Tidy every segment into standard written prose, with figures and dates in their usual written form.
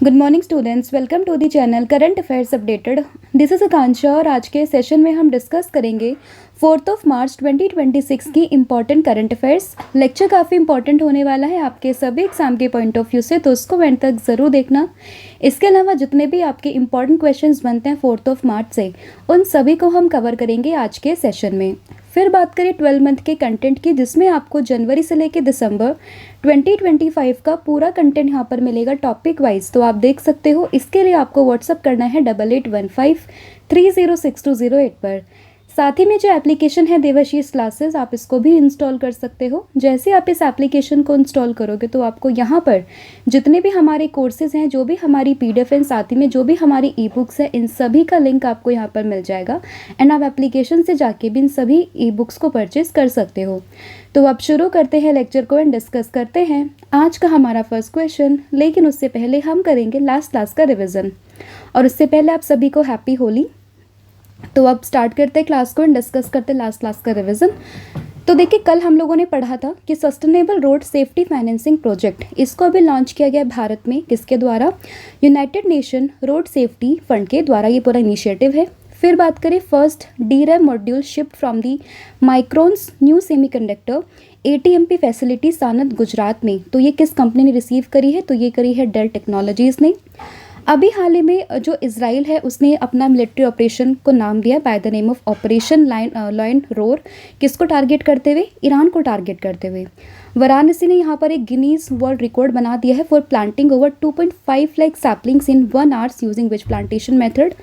Good morning students, welcome to the channel current affairs updated. This is Akanksha और आज के session में हम डिस्कस करेंगे 4 मार्च 2026 की इम्पॉर्टेंट करंट अफेयर्स। लेक्चर काफ़ी इंपॉर्टेंट होने वाला है आपके सभी एग्जाम के पॉइंट ऑफ व्यू से, तो उसको एंड तक ज़रूर देखना। इसके अलावा जितने भी आपके इंपॉर्टेंट क्वेश्चंस बनते हैं 4 मार्च से, उन सभी को हम कवर करेंगे आज के सेशन में। फिर बात करें 12 मंथ के कंटेंट की, जिसमें आपको जनवरी से लेकर दिसंबर 2025 का पूरा कंटेंट यहाँ पर मिलेगा टॉपिक वाइज, तो आप देख सकते हो। इसके लिए आपको व्हाट्सअप करना है 8815306208 पर। साथ ही में जो एप्लीकेशन है देवाशीष क्लासेस, आप इसको भी इंस्टॉल कर सकते हो। जैसे आप इस एप्लीकेशन को इंस्टॉल करोगे तो आपको यहाँ पर जितने भी हमारे कोर्सेज हैं, जो भी हमारी पीडीएफ हैं, साथ ही में जो भी हमारी ई बुक्स हैं, इन सभी का लिंक आपको यहाँ पर मिल जाएगा एंड आप एप्लीकेशन से जाके भी इन सभी ई बुक्स को परचेज कर सकते हो। तो अब शुरू करते हैं लेक्चर को एंड डिस्कस करते हैं आज का हमारा फर्स्ट क्वेश्चन। लेकिन उससे पहले हम करेंगे लास्ट क्लास का रिविज़न, और उससे पहले आप सभी को हैप्पी होली। तो अब स्टार्ट करते हैं क्लास को एंड डिस्कस करते हैं लास्ट क्लास का रिवीजन। तो देखिए, कल हम लोगों ने पढ़ा था कि sustainable road safety financing project, इसको अभी लॉन्च किया गया भारत में। किसके द्वारा? United Nation road safety fund के द्वारा ये पूरा इनिशिएटिव है। फिर बात करें first DRAM module shift from the Micron's new semiconductor ATMP facility Sanand Gujarat में, तो ये किस कंपनी ने रिसीव करी है? तो ये करी है डेल टेक्नोलॉजीज़ ने। अभी हाल ही में जो इजराइल है उसने अपना मिलिट्री ऑपरेशन को नाम दिया by the name of Operation Lion Roar. किसको टारगेट करते हुए? ईरान को टारगेट करते हुए। वाराणसी ने यहाँ पर एक गिनीज वर्ल्ड रिकॉर्ड बना दिया है for planting over 2.5 lakh saplings in 1 hours using which plantation method.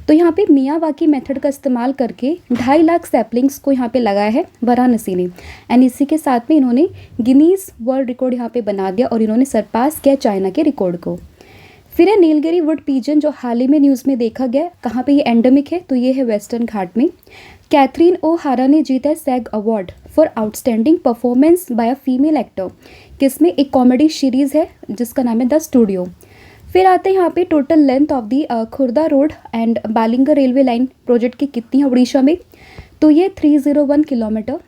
तो यहाँ पे मियावाकी मेथड का इस्तेमाल करके 2.5 लाख सैपलिंग्स को यहाँ पे लगाया है वाराणसी ने, एंड इसी के साथ में इन्होंने गिनीज वर्ल्ड रिकॉर्ड यहाँ पे बना दिया और इन्होंने सरपास किया चाइना के रिकॉर्ड को। फिर है नीलगिरी वुड पीजन, जो हाल ही में न्यूज़ में देखा गया। कहाँ पे ये एंडेमिक है? तो ये है वेस्टर्न घाट में। कैथरीन ओहारा ने जीता है SAG award for outstanding performance by a female actor. किसमें? एक कॉमेडी सीरीज़ है जिसका नाम है द स्टूडियो। फिर आते हैं यहाँ पे total length of the Khurda road and Balangir railway line project की कितनी है उड़ीसा में? तो ये 301 किलोमीटर।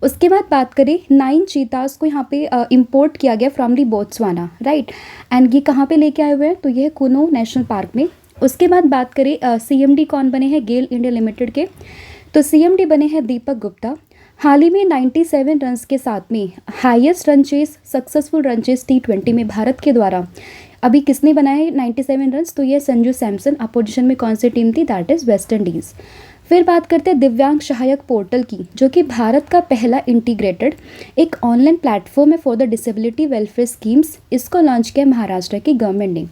उसके बाद बात करें 9 चीतास को यहाँ पे इंपोर्ट किया गया from the Botswana, right. And ये कहाँ पे लेके आए हुए हैं? तो ये है कुनो नेशनल पार्क में। उसके बाद बात करें CMD कौन बने हैं गेल इंडिया लिमिटेड के? तो CMD बने हैं दीपक गुप्ता। हाल ही में 97 रन्स के साथ में highest run chase, successful run chase T20 में भारत के द्वारा अभी किसने बनाया है 97 रन्स? तो ये संजू सैमसन। अपोजिशन में कौन सी टीम थी? That is West Indies. फिर बात करते हैं दिव्यांग सहायक पोर्टल की, जो कि भारत का पहला इंटीग्रेटेड एक ऑनलाइन प्लेटफॉर्म है for the disability welfare schemes. इसको लॉन्च किया महाराष्ट्र की गवर्नमेंट ने।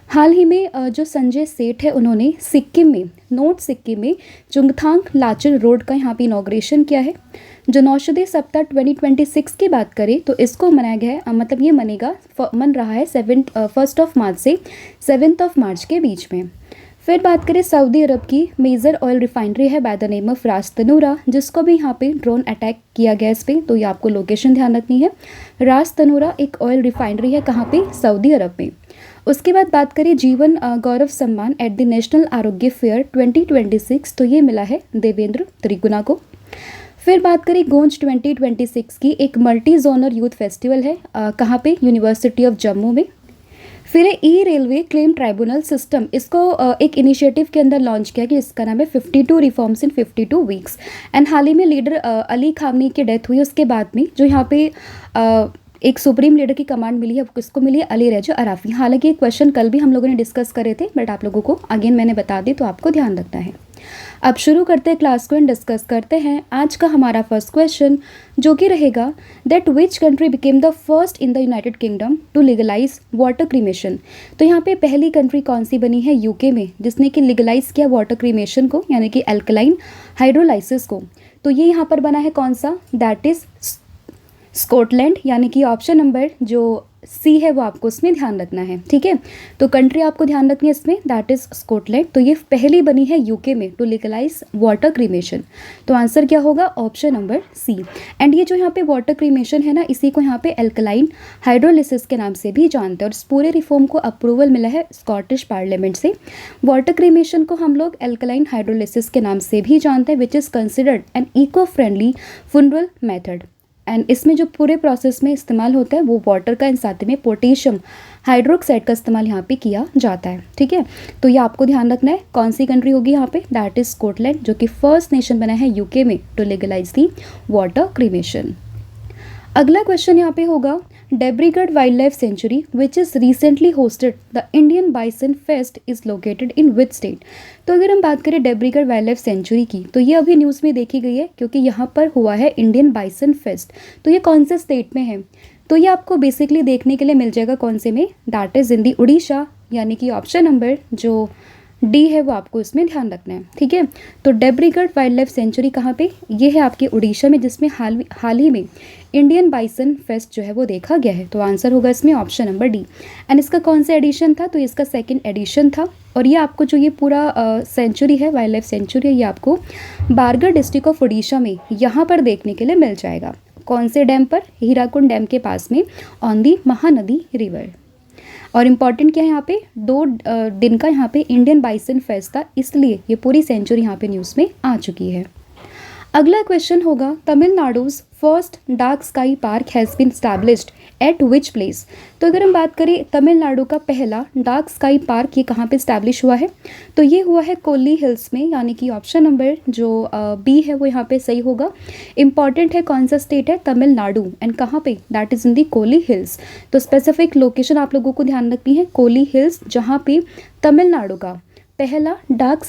हाल ही में जो संजय सेठ है, उन्होंने सिक्किम में, नॉर्थ सिक्किम में चुंगथांग लाचन रोड का यहाँ पे इनॉग्रेशन किया है। जनौषधि सप्ताह 2026 की बात करें तो इसको मनाया गया है, मतलब ये मन रहा है 1 मार्च से 7 मार्च के बीच में। फिर बात करें सऊदी अरब की मेजर ऑयल रिफाइनरी है बाय द नेम ऑफ रास तनूरा, जिसको भी यहाँ पे ड्रोन अटैक किया गया इस पर, तो ये आपको लोकेशन ध्यान रखनी है। रास तनूरा एक ऑयल रिफाइनरी है, कहाँ पे? सऊदी अरब में। उसके बाद बात करें जीवन गौरव सम्मान एट द नेशनल आरोग्य फेयर 2026, तो ये मिला है देवेंद्र त्रिगुना को। फिर बात करें गोंज 2026 की, एक मल्टी जोनर यूथ फेस्टिवल है, कहाँ पे? यूनिवर्सिटी ऑफ जम्मू में। फिर ई रेलवे क्लेम ट्राइब्यूनल सिस्टम, इसको एक इनिशिएटिव के अंदर लॉन्च किया कि इसका नाम है 52 रिफॉर्म्स इन 52 वीक्स। एंड हाल ही में लीडर अली खामनी की डेथ हुई, उसके बाद में जो यहाँ पे एक सुप्रीम लीडर की कमांड मिली है, किसको मिली है? अली रेजा अराफी। हालांकि ये क्वेश्चन कल भी हम लोगों ने डिस्कस करे थे, बट आप लोगों को अगेन मैंने बता दी, तो आपको ध्यान रखना है। अब शुरू करते हैं क्लास को एंड डिस्कस करते हैं आज का हमारा फर्स्ट क्वेश्चन, जो कि रहेगा that which country became the first in the United Kingdom to legalise water cremation. तो यहाँ पे पहली कंट्री कौन सी बनी है? UK में, जिसने कि लीगलाइज किया वाटर क्रीमेशन को, यानी कि एल्कलाइन हाइड्रोलाइसिस को। तो ये यहाँ पर बना है कौन सा? दैट इज स्कॉटलैंड, यानी कि ऑप्शन नंबर जो C है वो आपको उसमें ध्यान रखना है, ठीक है। तो कंट्री आपको ध्यान रखनी है इसमें, दैट इज स्कॉटलैंड। तो ये पहली बनी है UK में टू लीगलाइज वाटर क्रीमेशन। तो आंसर क्या होगा? Option number C। एंड ये जो यहाँ पे वाटर क्रीमेशन है ना, इसी को यहाँ पे एल्कलाइन हाइड्रोलिसिस के नाम से भी जानते हैं, और इस पूरे रिफॉर्म को अप्रूवल मिला है स्कॉटिश पार्लियामेंट से। वाटर क्रीमेशन को हम लोग एल्कलाइन हाइड्रोलिसिस के नाम से भी जानते हैं, which is considered an eco friendly funeral method. And इसमें जो पूरे प्रोसेस में इस्तेमाल होता है वो वाटर का, एंड साथ में पोटेशियम हाइड्रोक्साइड का इस्तेमाल यहाँ पे किया जाता है। ठीक है, तो ये आपको ध्यान रखना है। कौन सी कंट्री होगी यहाँ पे, दैट इज स्कॉटलैंड, जो कि फर्स्ट नेशन बना है यूके में to legalise the water cremation. अगला क्वेश्चन यहाँ पे होगा, Debrigarh wildlife sanctuary which is recently hosted the Indian bison fest is located in which state. तो अगर हम बात करें डेब्रीगढ़ वाइल्ड लाइफ सेंचुरी की, तो ये अभी न्यूज़ में देखी गई है क्योंकि यहाँ पर हुआ है इंडियन बाइसन फेस्ट। तो ये कौन से स्टेट में है, तो ये आपको बेसिकली देखने के लिए मिल जाएगा कौन से में, दैट इज़ इन दी उड़ीसा, यानी कि ऑप्शन नंबर जो डी है वो आपको इसमें ध्यान रखना है। ठीक है, तो डेब्रीगढ़ वाइल्ड लाइफ सेंचुरी कहाँ पे, ये है आपके उड़ीसा में, जिसमें हाल ही में इंडियन बाइसन फेस्ट जो है वो देखा गया है। तो आंसर होगा इसमें ऑप्शन नंबर डी। एंड इसका कौन सा एडिशन था, तो इसका सेकंड एडिशन था। और ये आपको जो ये पूरा सेंचुरी है, वाइल्ड लाइफ सेंचुरी है, ये आपको बारगढ़ डिस्ट्रिक्ट ऑफ उड़ीसा में यहाँ पर देखने के लिए मिल जाएगा। कौन से डैम पर, हीराकुंड डैम के पास में, ऑन दी महानदी रिवर। और इम्पॉर्टेंट क्या है यहाँ पे, 2 दिन का यहाँ पे इंडियन बाइसन फेस्ट था, इसलिए ये पूरी सेंचुरी यहाँ पे न्यूज़ में आ चुकी है। अगला क्वेश्चन होगा, Tamil Nadu's first dark sky park has been established at which place. तो अगर हम बात करें तमिलनाडु का पहला डार्क स्काई पार्क ये कहाँ पे स्टैब्लिश हुआ है, तो ये हुआ है कोली हिल्स में, यानी कि ऑप्शन नंबर जो बी है वो यहाँ पे सही होगा। इंपॉर्टेंट है कौन सा स्टेट है, तमिलनाडु, एंड कहाँ पे, that is in the Koli hills. तो स्पेसिफिक लोकेशन आप लोगों को ध्यान रखनी है, कोली हिल्स, जहाँ पे तमिलनाडु का पहला डार्क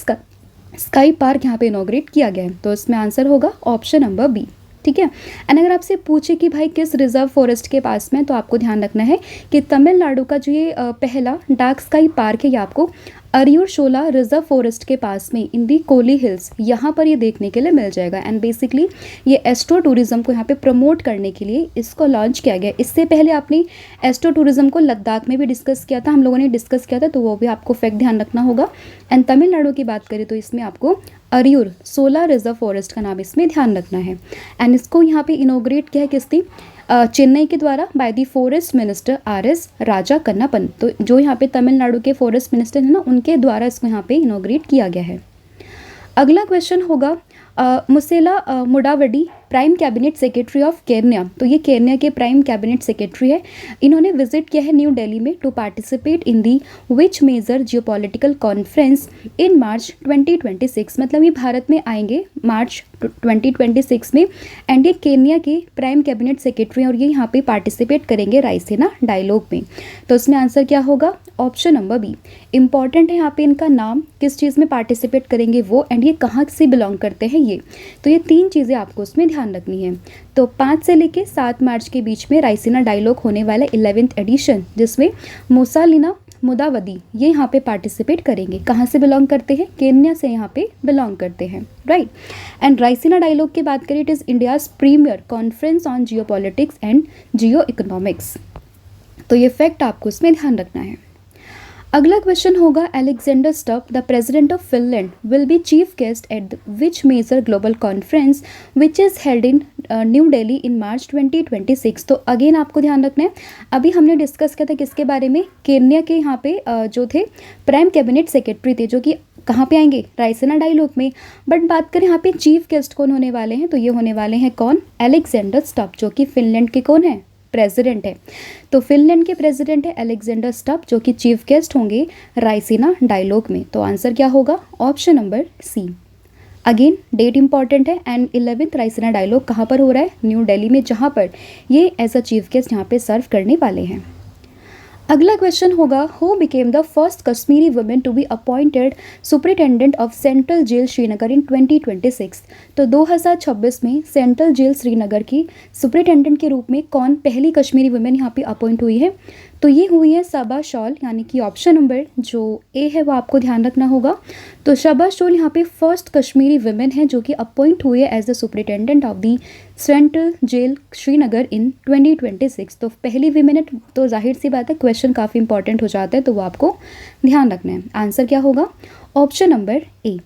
स्काई पार्क यहाँ पे इनॉग्रेट किया गया है। तो इसमें आंसर होगा ऑप्शन नंबर बी। ठीक है, एंड अगर आपसे पूछे कि भाई किस रिजर्व फॉरेस्ट के पास में, तो आपको ध्यान रखना है कि तमिलनाडु का जो ये पहला डार्क स्काई पार्क है, ये आपको अरियूर शोला रिजर्व फॉरेस्ट के पास में इन दी कोली हिल्स, यहाँ पर ये देखने के लिए मिल जाएगा। एंड बेसिकली ये एस्ट्रो टूरिज्म को यहाँ पे प्रमोट करने के लिए इसको लॉन्च किया गया। इससे पहले आपने एस्ट्रो टूरिज्म को लद्दाख में भी डिस्कस किया था, हम लोगों ने डिस्कस किया था, तो वो भी आपको फैक्ट ध्यान रखना होगा। एंड तमिलनाडु की बात करें तो इसमें आपको अरियूर सोला रिजर्व फॉरेस्ट का नाम इसमें ध्यान रखना है। एंड इसको यहाँ पे इनोग्रेट किया है किसने, चेन्नई के द्वारा by the forest minister R S. Raja Kannappan. तो जो यहाँ पे तमिलनाडु के फॉरेस्ट मिनिस्टर हैं ना, उनके द्वारा इसको यहाँ पे इनोग्रेट किया गया है। अगला क्वेश्चन होगा, Musalia Mudavadi prime cabinet secretary of Kenya. तो ये केन्या के प्राइम कैबिनेट सेक्रेटरी है। इन्होंने विजिट किया है न्यू दिल्ली में to participate in the which major geopolitical conference in March 2026। मतलब ये भारत में आएंगे मार्च 2026 में, एंड ये केन्या के प्राइम कैबिनेट सेक्रेटरी हैं और ये यहाँ पे पार्टिसिपेट करेंगे रायसीना डायलॉग में। तो इसमें आंसर क्या होगा, ऑप्शन नंबर बी। इंपॉर्टेंट है यहाँ पे इनका नाम, किस चीज़ में पार्टिसिपेट करेंगे वो, एंड ये कहाँ से बिलोंग करते हैं ये। तो ये 3 चीज़ें आपको उसमें ध्यान रखनी है। तो 5 से लेके 7 मार्च के बीच में रायसीना डायलॉग होने वाला 11th एडिशन, जिसमें मुसालिना मुदावदी ये यहाँ पे पार्टिसिपेट करेंगे। कहाँ से बिलोंग करते हैं, केन्या से यहाँ पे बिलोंग करते हैं, राइट। एंड रायसीना डायलॉग की बात करें, it is India's premier conference on geopolitics and geoeconomics. तो ये फैक्ट आपको इसमें ध्यान रखना है। अगला क्वेश्चन होगा, Alexander Stubb the president of Finland will be chief guest at which major global conference which is held in new Delhi in March 2026। तो अगेन आपको ध्यान रखना है, अभी हमने डिस्कस किया था किसके बारे में, केन्या के यहाँ पे जो थे प्राइम कैबिनेट सेक्रेटरी थे, जो कि कहाँ पे आएंगे, रायसीना डायलॉग में। बट बात करें यहाँ पे चीफ गेस्ट कौन होने वाले हैं, तो ये होने वाले हैं कौन, अलेक्जेंडर स्टब, जो कि फिनलैंड के कौन है, प्रेसिडेंट है। तो फिनलैंड के प्रेसिडेंट है अलेक्जेंडर स्टब, जो कि चीफ गेस्ट होंगे रायसीना डायलॉग में। तो आंसर क्या होगा, option number C. Again date important है, एंड 11th रायसीना डायलॉग कहाँ पर हो रहा है, न्यू दिल्ली में, जहाँ पर ये एज अ चीफ गेस्ट यहाँ पे सर्व करने वाले हैं। अगला क्वेश्चन होगा, who became the first Kashmiri women to be appointed superintendent of central jail Srinagar in 2026। तो 2026 में सेंट्रल जेल श्रीनगर की सुपरिटेंडेंट के रूप में कौन पहली कश्मीरी वुमेन यहाँ पे अपॉइंट हुई है, तो ये हुई है सबा शॉल, यानी कि ऑप्शन नंबर जो ए है वो आपको ध्यान रखना होगा। तो सबा शॉल यहाँ पे फर्स्ट कश्मीरी वुमेन है जो कि अपॉइंट हुई है as the superintendent of the central jail Srinagar in 2026। तो पहली वुमेन है, तो जाहिर सी बात है क्वेश्चन काफ़ी इंपॉर्टेंट हो जाता है, तो वो आपको ध्यान रखना है। आंसर क्या होगा, ऑप्शन नंबर ए।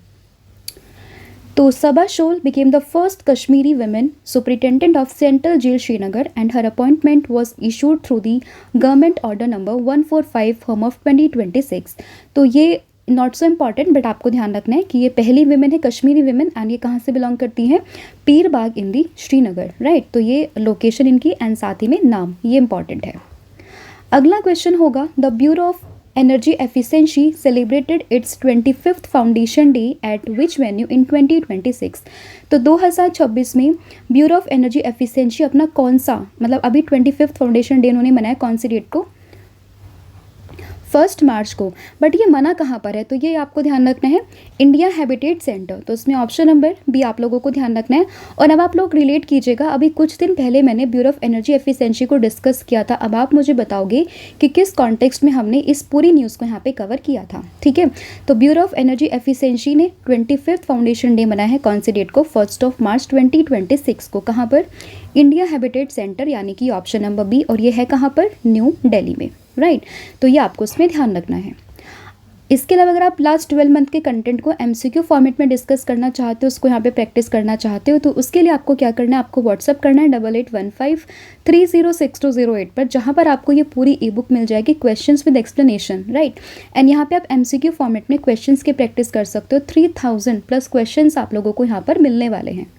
तो सबा शोल became the first Kashmiri women superintendent of Central Jail Srinagar and her appointment was issued through the Government Order number 145 of 2026। तो ये नॉट सो इम्पॉर्टेंट, बट आपको ध्यान रखना है कि ये पहली विमेन है कश्मीरी विमेन, एंड ये कहाँ से बिलोंग करती हैं, पीर बाग इन दी श्रीनगर, राइट। तो ये लोकेशन इनकी एंड साथ ही में नाम, ये इंपॉर्टेंट है। अगला क्वेश्चन होगा, the bureau of energy efficiency celebrated its 25th foundation day at which venue in 2026। तो 2026 में ब्यूरो ऑफ एनर्जी एफिशिएंसी अपना कौन सा, मतलब अभी 25th फाउंडेशन डे उन्होंने मनाया कौन सी डेट को, 1 मार्च को, बट ये मना कहाँ पर है, तो ये आपको ध्यान रखना है, इंडिया हैबिटेट सेंटर। तो इसमें ऑप्शन नंबर बी आप लोगों को ध्यान रखना है। और अब आप लोग रिलेट कीजिएगा, अभी कुछ दिन पहले मैंने ब्यूरो ऑफ एनर्जी एफिशिएंसी को डिस्कस किया था, अब आप मुझे बताओगे कि किस कॉन्टेक्स्ट में हमने इस पूरी न्यूज़ को यहाँ पे कवर किया था, ठीक है। तो ब्यूरो ऑफ एनर्जी एफिशिएंसी ने 25th फाउंडेशन डे मनाया है कौन सी डेट को, 1 मार्च 2026 को, कहाँ पर, इंडिया हैबिटेट सेंटर, यानी कि ऑप्शन नंबर बी, और ये है कहाँ पर, न्यू दिल्ली में, राइट। तो ये आपको इसमें ध्यान रखना है। इसके अलावा अगर आप लास्ट 12 मंथ के कंटेंट को एमसीक्यू फॉर्मेट में डिस्कस करना चाहते हो, उसको यहाँ पे प्रैक्टिस करना चाहते हो, तो उसके लिए आपको क्या करना है, आपको व्हाट्सअप करना है 8815306208 पर, जहाँ पर आपको ये पूरी ई बुक मिल जाएगी, questions with explanation, right. And यहाँ पे आप एमसीक्यू फॉर्मेट में क्वेश्चंस की प्रैक्टिस कर सकते हो। 3000+ क्वेश्चंस आप लोगों को यहाँ पर मिलने वाले हैं।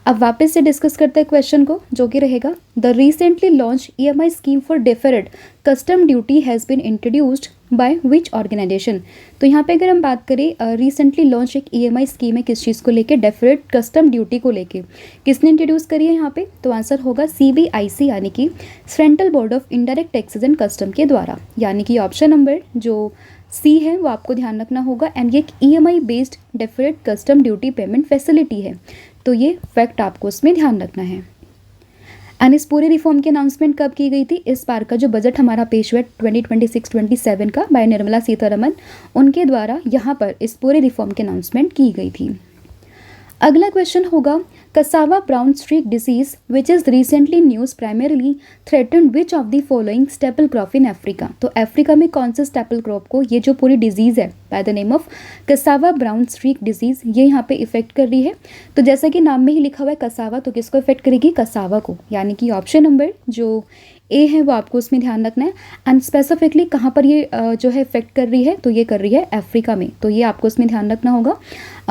अब वापस से डिस्कस करते हैं क्वेश्चन को, जो कि रहेगा, the recently launch EMI scheme for deferred custom duty has been introduced by which organisation. तो यहाँ पे अगर हम बात करें, रिसेंटली लॉन्च एक EMI स्कीम है किस चीज़ को लेके, डेफर्ड कस्टम ड्यूटी को लेके, किसने इंट्रोड्यूस करी है यहाँ पे, तो आंसर होगा CBIC, यानी कि central board of indirect taxes and custom के द्वारा, यानी कि ऑप्शन नंबर जो सी है वो आपको ध्यान रखना होगा। एंड ये एक EMI based deferred custom duty payment facility है, तो ये फैक्ट आपको उसमें ध्यान रखना है। एंड इस पूरे रिफॉर्म की अनाउंसमेंट कब की गई थी, इस बार का जो बजट हमारा पेश हुआ 2026-27 का बाय निर्मला सीतारमन, उनके द्वारा यहाँ पर इस पूरे रिफॉर्म की अनाउंसमेंट की गई थी। अगला क्वेश्चन होगा, cassava brown streak disease which is recently news primarily threaten which of the following staple crop in Africa. तो अफ्रीका में कौन से स्टेपल क्रॉप को ये जो पूरी डिजीज़ है bye the name of cassava brown streak disease, ये यहाँ पे इफेक्ट कर रही है। तो जैसा कि नाम में ही लिखा हुआ है कसावा, तो किसको इफेक्ट करेगी, कसावा को, यानी कि ऑप्शन नंबर जो ए है वो आपको उसमें ध्यान रखना है। एंड स्पेसिफिकली कहाँ पर ये जो है इफेक्ट कर रही है, तो ये कर रही है अफ्रीका में, तो ये आपको उसमें ध्यान रखना होगा।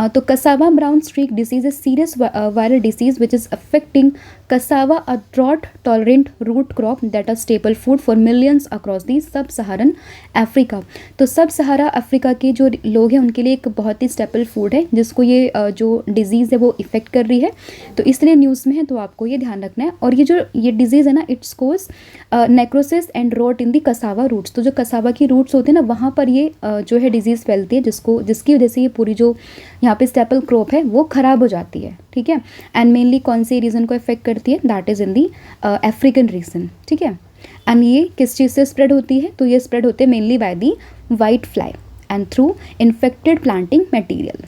तो cassava brown streak disease is serious viral disease which is affecting cassava, a drought tolerant root crop that are staple food for millions across the sub Saharan Africa. तो सब सहारा अफ्रीका के जो लोग हैं उनके लिए एक बहुत ही स्टेपल फूड है, जिसको ये जो डिजीज़ है वो इफेक्ट कर रही है, तो इसलिए न्यूज़ में है, तो आपको ये ध्यान रखना है। और ये डिजीज़ है ना, it's cause necrosis and rot in the cassava roots. तो जो कसावा की रूट्स होते हैं ना, वहाँ पर ये जो है डिजीज़ फैलती है, जिसकी वजह से ये पूरी जो यहाँ पे स्टेपल क्रॉप है वो ख़राब हो जाती है, ठीक है। एंड मेनली कौन से रीजन को इफेक्ट करती है, that is in the African region, ठीक है। एंड ये किस चीज़ से स्प्रेड होती है, तो ये स्प्रेड होते हैं mainly by the white fly and through infected planting material.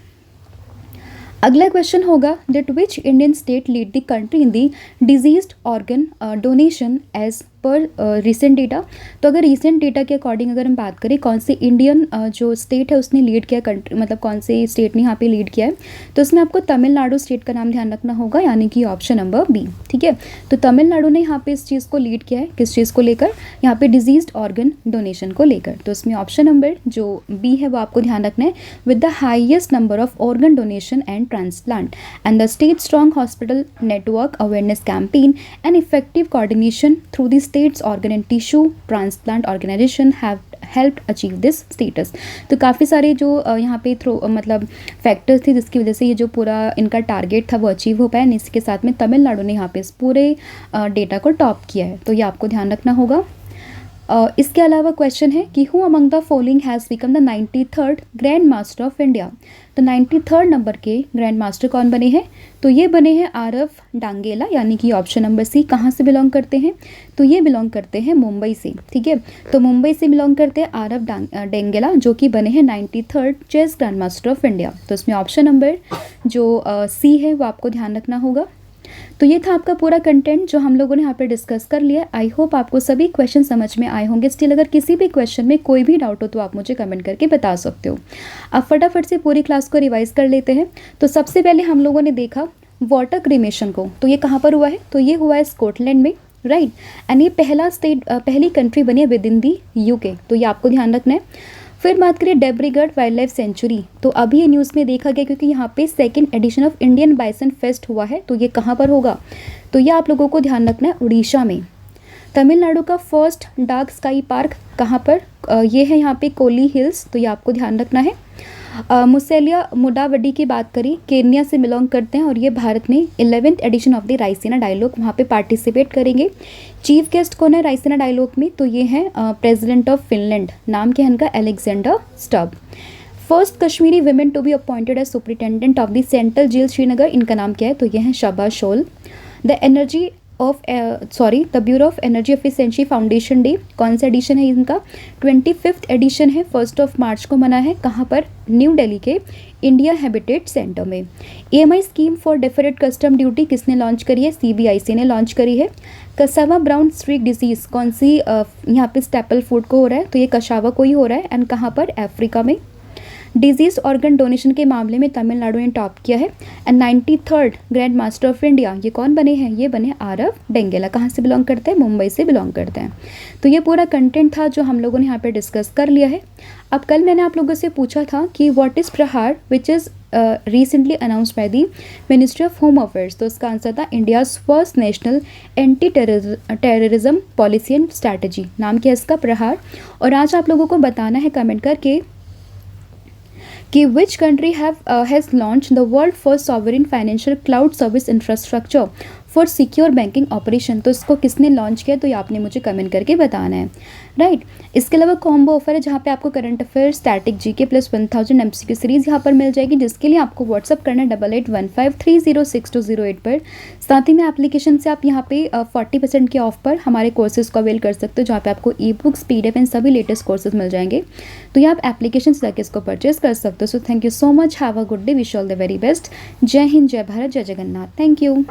अगला क्वेश्चन होगा, that which Indian state lead the country in the deceased organ donation as per recent data. तो अगर रिसेंट डेटा के अकॉर्डिंग अगर हम बात करें, कौन से इंडियन जो स्टेट है उसने लीड किया, कंट्री मतलब कौन से स्टेट ने यहाँ पे लीड किया है, तो उसमें आपको तमिलनाडु स्टेट का नाम ध्यान रखना होगा, यानी कि ऑप्शन नंबर बी, ठीक है। तो तमिलनाडु ने यहाँ पे इस चीज़ को लीड किया है, किस चीज़ को लेकर, यहाँ पे डिजीज्ड ऑर्गन डोनेशन को लेकर। तो इसमें ऑप्शन नंबर जो बी है वो आपको ध्यान रखना है, with the highest number of organ donation and transplant and the state strong hospital network awareness campaign and effective coordination through the state's organ and tissue transplant organisation have help achieve this status. तो काफ़ी सारे जो यहाँ पे मतलब factors थे जिसकी वजह से ये जो पूरा इनका टारगेट था वो अचीव हो पाया। इसके साथ में तमिलनाडु ने यहाँ पे इस पूरे डेटा को टॉप किया है, तो ये आपको ध्यान रखना होगा। इसके अलावा क्वेश्चन है कि who among the following has become the 93rd grand master of India. तो 93rd नंबर के ग्रैंड मास्टर कौन बने हैं, तो ये बने हैं आरव डांगेला, यानी कि ऑप्शन नंबर सी। कहाँ से बिलोंग करते हैं, तो ये बिलोंग करते हैं मुंबई से, ठीक है। तो मुंबई से बिलोंग करते हैं आरव डांगेला, जो कि बने हैं 93rd chess grand master of India. तो इसमें ऑप्शन नंबर जो सी है वो आपको ध्यान रखना होगा। तो ये था आपका पूरा कंटेंट जो हम लोगों ने यहाँ पे डिस्कस कर लिया। आई होप आपको सभी क्वेश्चन समझ में आए होंगे। स्टिल अगर किसी भी क्वेश्चन में कोई भी डाउट हो तो आप मुझे कमेंट करके बता सकते हो। अब फटाफट से पूरी क्लास को रिवाइज कर लेते हैं। तो सबसे पहले हम लोगों ने देखा वाटर क्रीमेशन को, तो ये कहाँ पर हुआ है, तो ये हुआ है स्कॉटलैंड में, राइट। एंड ये पहली कंट्री बनी है विद इन दी UK, तो ये आपको ध्यान रखना है। फिर बात करें डेब्रीगढ़ वाइल्ड लाइफ सेंचुरी, तो अभी ये न्यूज़ में देखा गया क्योंकि यहाँ पे second edition of Indian bison fest हुआ है, तो ये कहाँ पर होगा, तो ये आप लोगों को ध्यान रखना है उड़ीसा में। तमिलनाडु का फर्स्ट डार्क स्काई पार्क कहाँ पर, ये है यहाँ पे कोली हिल्स, तो ये आपको ध्यान रखना है। मुसेलिया मुडावडी की बात करी, केन्या से बिलोंग करते हैं और ये भारत में 11th edition of the Raisina dialogue वहाँ पे पार्टिसिपेट करेंगे। चीफ गेस्ट कौन है रायसीना डायलॉग में, तो ये है प्रेसिडेंट ऑफ फिनलैंड, नाम क्या है इनका, Alexander Stubb. First Kashmiri women to be appointed as superintendent of the central jail Srinagar, इनका नाम क्या है, तो ये है Shaba Shol. The bureau of energy efficiency foundation day, कौन सा एडिशन है इनका, 25th एडिशन है, 1 मार्च को मना है, कहाँ पर, न्यू दिल्ली के इंडिया हैबिटेट सेंटर में। EMI scheme for deferred custom duty किसने लॉन्च करी है, CBIC ने लॉन्च करी है। कसावा ब्राउन स्ट्रीक डिजीज़ कौन सी यहाँ पे स्टेपल फूड को हो रहा है, तो ये कसावा को ही हो रहा है, एंड कहाँ पर, अफ्रीका में। डिजीज ऑर्गन डोनेशन के मामले में तमिलनाडु ने टॉप किया है। And 93rd grand master of India ये कौन बने हैं, ये बने आरव डेंगेला, कहाँ से बिलोंग करते हैं, मुंबई से बिलोंग करते हैं। तो ये पूरा कंटेंट था जो हम लोगों ने यहाँ पे डिस्कस कर लिया है। अब कल मैंने आप लोगों से पूछा था कि व्हाट इज़ प्रहार विच is recently announced by the ministry of home affairs, तो इसका आंसर था India's first national anti terrorism policy and strategy, नाम क्या है इसका, प्रहार। और आज आप लोगों को बताना है कमेंट करके कि which country has launch the world first sovereign financial cloud service infrastructure for secure banking operation, तो इसको किसने लॉन्च किया, तो ये आपने मुझे कमेंट करके बताना है, राइट। इसके अलावा कॉम्बो ऑफर है जहाँ पे आपको current affair static GK plus 1000 MCQ series यहाँ पर मिल जाएगी, जिसके लिए आपको व्हाट्सअप करना है 8815306208 पर। साथ ही में एप्लीकेशन से आप यहाँ पे 40% के ऑफ पर हमारे कोर्सेज़ को अवेल कर सकते हो, जहाँ पे आपको ई-बुक्स PDF एंड सभी लेटेस्ट कोर्सेज मिल जाएंगे, तो ये आप एप्लीकेशन से जाकर इसको परचेज कर सकते हो। So thank you so much, have a good day, wish all the very best. जय हिंद, जय भारत, जय जगन्नाथ, थैंक यू।